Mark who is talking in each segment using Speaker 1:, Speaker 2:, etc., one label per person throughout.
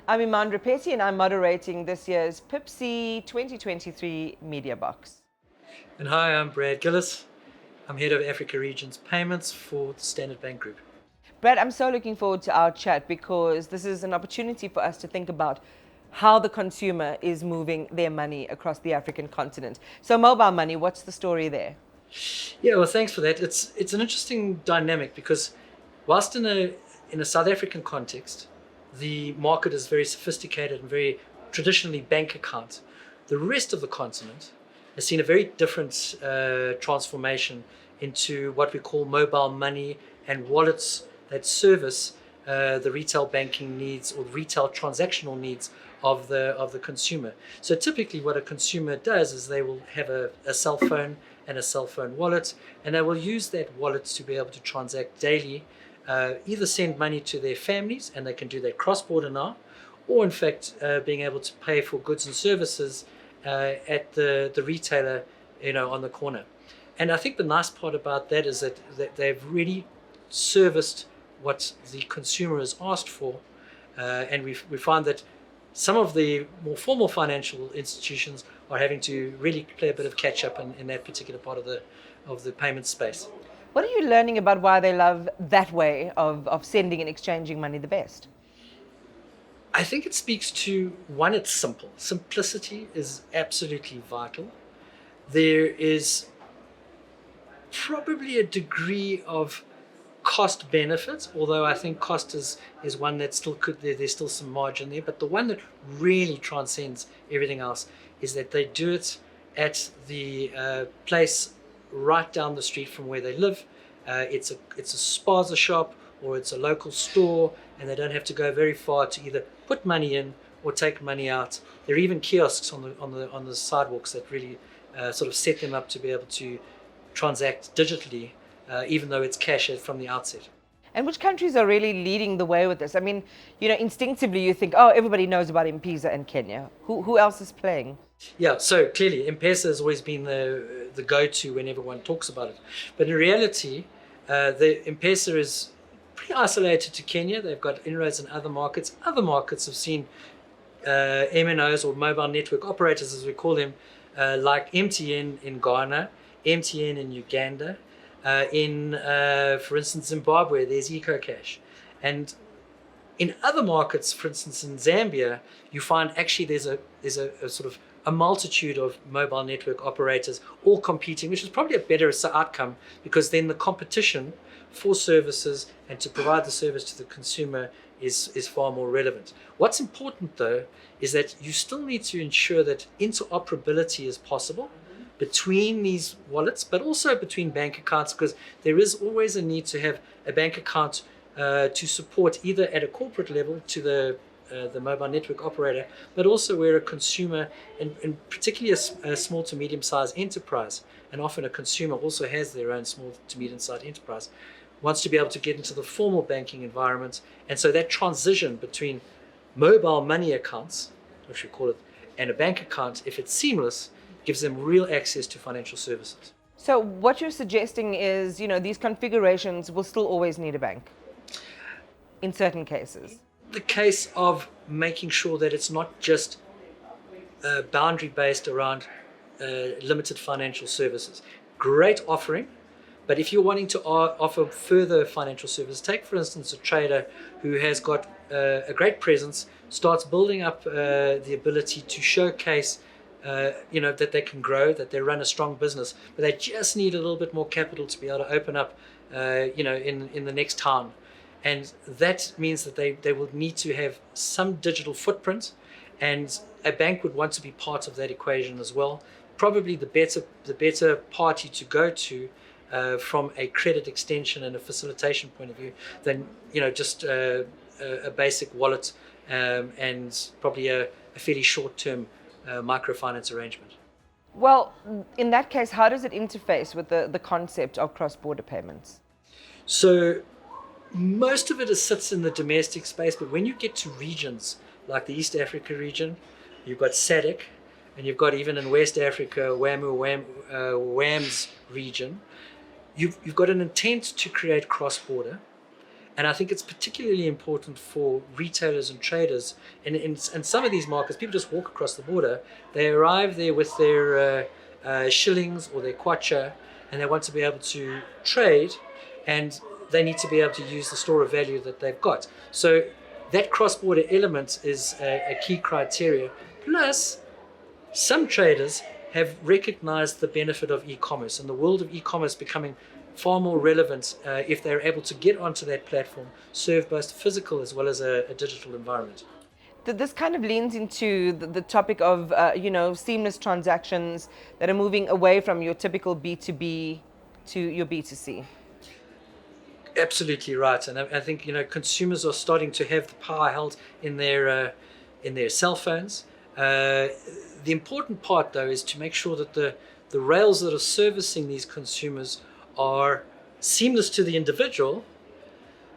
Speaker 1: I'm Iman Rapetti and I'm moderating this year's PIPSI 2023 Media Box.
Speaker 2: And hi, I'm Brad Gillis. I'm head of Africa Regions Payments for the Standard Bank Group.
Speaker 1: Brad, I'm so looking forward to our chat because this is an opportunity for us to think about how the consumer is moving their money across the African continent. So mobile money, what's the story there?
Speaker 2: Yeah, well, thanks for that. It's an interesting dynamic because whilst in a South African context, the market is very sophisticated and very traditionally bank account. The rest of the continent has seen a very different transformation into what we call mobile money and wallets that service the retail banking needs or retail transactional needs of the consumer. So typically what a consumer does is they will have a cell phone and a cell phone wallet, and they will use that wallet to be able to transact daily, either send money to their families, and they can do that cross-border now, or in fact being able to pay for goods and services at the retailer, on the corner. And I think the nice part about that is that they've really serviced what the consumer has asked for, and we find that some of the more formal financial institutions are having to really play a bit of catch up in that particular part of the payment space.
Speaker 1: What are you learning about why they love that way of sending and exchanging money the best?
Speaker 2: I think it speaks to, one, it's simple. Simplicity is absolutely vital. There is probably a degree of cost benefits, although I think cost is one that still there's still some margin there, but the one that really transcends everything else is that they do it at the place right down the street from where they live. It's a spaza shop or it's a local store, and they don't have to go very far to either put money in or take money out. There are even kiosks on the sidewalks that really sort of set them up to be able to transact digitally, even though it's cash from the outset.
Speaker 1: And which countries are really leading the way with this? I mean, instinctively you think, oh, everybody knows about M-Pesa and Kenya. Who else is playing?
Speaker 2: Yeah, so clearly M-Pesa has always been the go-to when everyone talks about it. But in reality, the M-Pesa is pretty isolated to Kenya. They've got inroads in other markets. Other markets have seen MNOs or mobile network operators, as we call them, like MTN in Ghana, MTN in Uganda, for instance, Zimbabwe, there's EcoCash. And in other markets, for instance, in Zambia, you find actually there's a sort of a multitude of mobile network operators all competing, which is probably a better outcome because then the competition for services and to provide the service to the consumer is far more relevant. What's important though is that you still need to ensure that interoperability is possible between these wallets, but also between bank accounts, because there is always a need to have a bank account to support either at a corporate level to the mobile network operator, but also where a consumer, and particularly a small to medium-sized enterprise, and often a consumer also has their own small to medium-sized enterprise, wants to be able to get into the formal banking environment. And so that transition between mobile money accounts, which we call it, and a bank account, if it's seamless, gives them real access to financial services.
Speaker 1: So what you're suggesting is, these configurations will still always need a bank in certain cases.
Speaker 2: The case of making sure that it's not just boundary based around limited financial services. Great offering, but if you're wanting to offer further financial services, take for instance a trader who has got a great presence, starts building up the ability to showcase that they can grow, that they run a strong business, but they just need a little bit more capital to be able to open up, in the next town. And that means that they will need to have some digital footprint, and a bank would want to be part of that equation as well. Probably the better party to go to from a credit extension and a facilitation point of view than just a basic wallet and probably a fairly short-term microfinance arrangement.
Speaker 1: Well, in that case, how does it interface with the concept of cross-border payments?
Speaker 2: So most of it sits in the domestic space, but when you get to regions like the East Africa region, you've got SADC, and you've got even in West Africa, WAM's region, you've got an intent to create cross-border, And I think it's particularly important for retailers and traders. In some of these markets, people just walk across the border. They arrive there with their shillings or their kwacha, and they want to be able to trade, and they need to be able to use the store of value that they've got. So that cross-border element is a key criteria. Plus, some traders have recognized the benefit of e-commerce and the world of e-commerce becoming far more relevant if they're able to get onto that platform, serve both physical as well as a digital environment.
Speaker 1: This kind of leans into the topic of seamless transactions that are moving away from your typical B2B to your B2C.
Speaker 2: Absolutely right, and I think consumers are starting to have the power held in their cell phones. The important part, though, is to make sure that the rails that are servicing these consumers are seamless to the individual,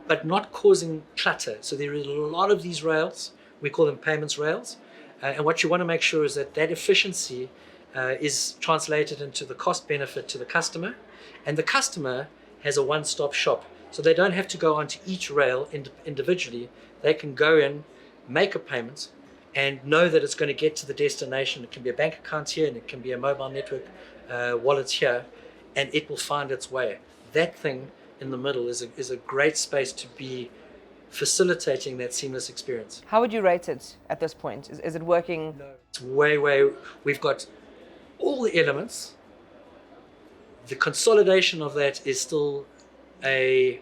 Speaker 2: but not causing clutter. So there are a lot of these rails. We call them payments rails, and what you want to make sure is that efficiency is translated into the cost benefit to the customer, and the customer has a one-stop shop. So they don't have to go onto each rail individually. They can go in, make a payment, and know that it's going to get to the destination. It can be a bank account here, and it can be a mobile network wallet here, and it will find its way. That thing in the middle is a great space to be facilitating that seamless experience.
Speaker 1: How would you rate it at this point? Is it working?
Speaker 2: No, it's way, we've got all the elements. The consolidation of that is still a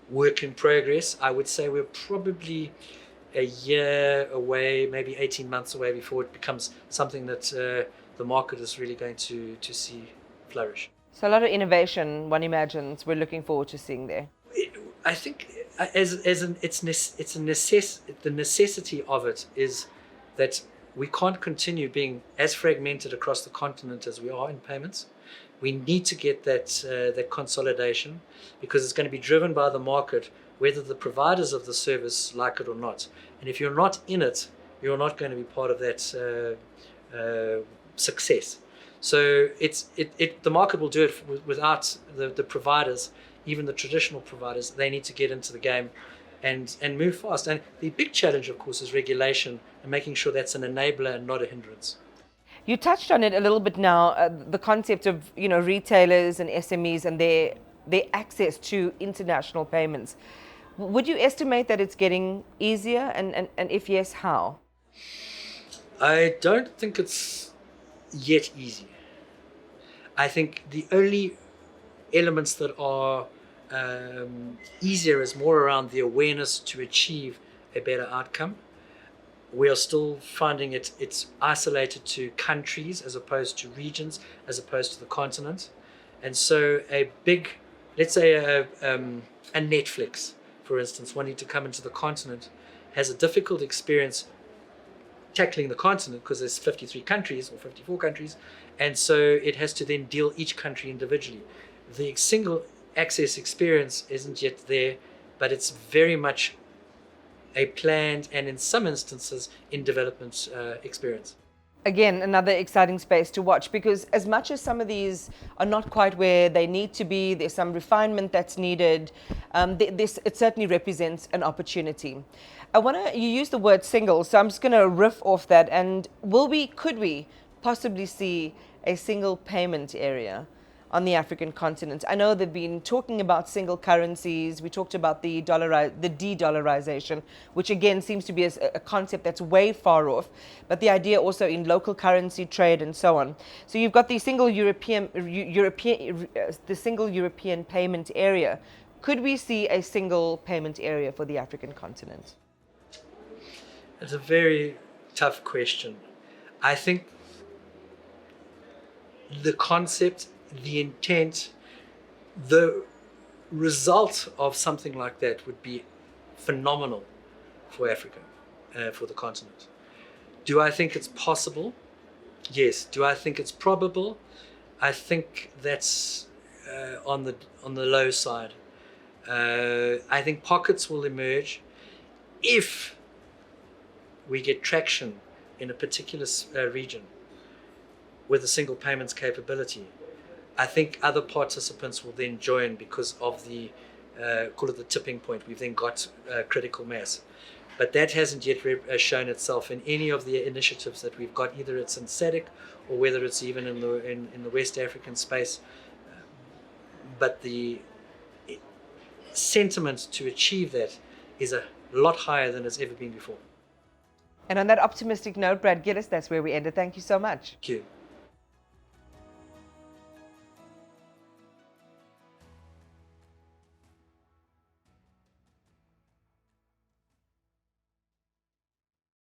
Speaker 2: work in progress. I would say we're probably a year away, maybe 18 months away before it becomes something that the market is really going to see flourish.
Speaker 1: So a lot of innovation, one imagines, we're looking forward to seeing there.
Speaker 2: I think the necessity of it is that we can't continue being as fragmented across the continent as we are in payments. We need to get that consolidation, because it's going to be driven by the market, whether the providers of the service like it or not. And if you're not in it, you're not going to be part of that success. So the market will do it without the providers, even the traditional providers. They need to get into the game and move fast. And the big challenge, of course, is regulation and making sure that's an enabler and not a hindrance.
Speaker 1: You touched on it a little bit now, the concept of retailers and SMEs and their access to international payments. Would you estimate that it's getting easier, and if yes, how?
Speaker 2: I don't think it's yet easy. I think the only elements that are easier is more around the awareness to achieve a better outcome. We are still finding it's isolated to countries as opposed to regions, as opposed to the continent. And so a big, let's say a Netflix, for instance, wanting to come into the continent, has a difficult experience tackling the continent because there's 53 countries or 54 countries. And so it has to then deal each country individually. The single access experience isn't yet there, but it's very much a planned and in some instances in development experience.
Speaker 1: Again, another exciting space to watch, because as much as some of these are not quite where they need to be, there's some refinement that's needed, it certainly represents an opportunity. You use the word single, so I'm just going to riff off that. And could we possibly see a single payment area on the African continent? I know they've been talking about single currencies. We talked about the de-dollarization, which again seems to be a concept that's way far off, but the idea also in local currency trade and so on. So you've got the single European payment area. Could we see a single payment area for the African continent?
Speaker 2: It's a very tough question. I think the concept, the intent, the result of something like that would be phenomenal for Africa, for the continent. Do I think it's possible? Yes. Do I think it's probable? I think that's on the low side. I think pockets will emerge if we get traction in a particular region with a single payments capability. I think other participants will then join because of the call it the tipping point. We've then got critical mass. But that hasn't yet shown itself in any of the initiatives that we've got, either it's in SADC or whether it's even in the West African space. But the sentiment to achieve that is a lot higher than it's ever been before.
Speaker 1: And on that optimistic note, Brad Gillis, that's where we ended. Thank you so much.
Speaker 2: Thank you.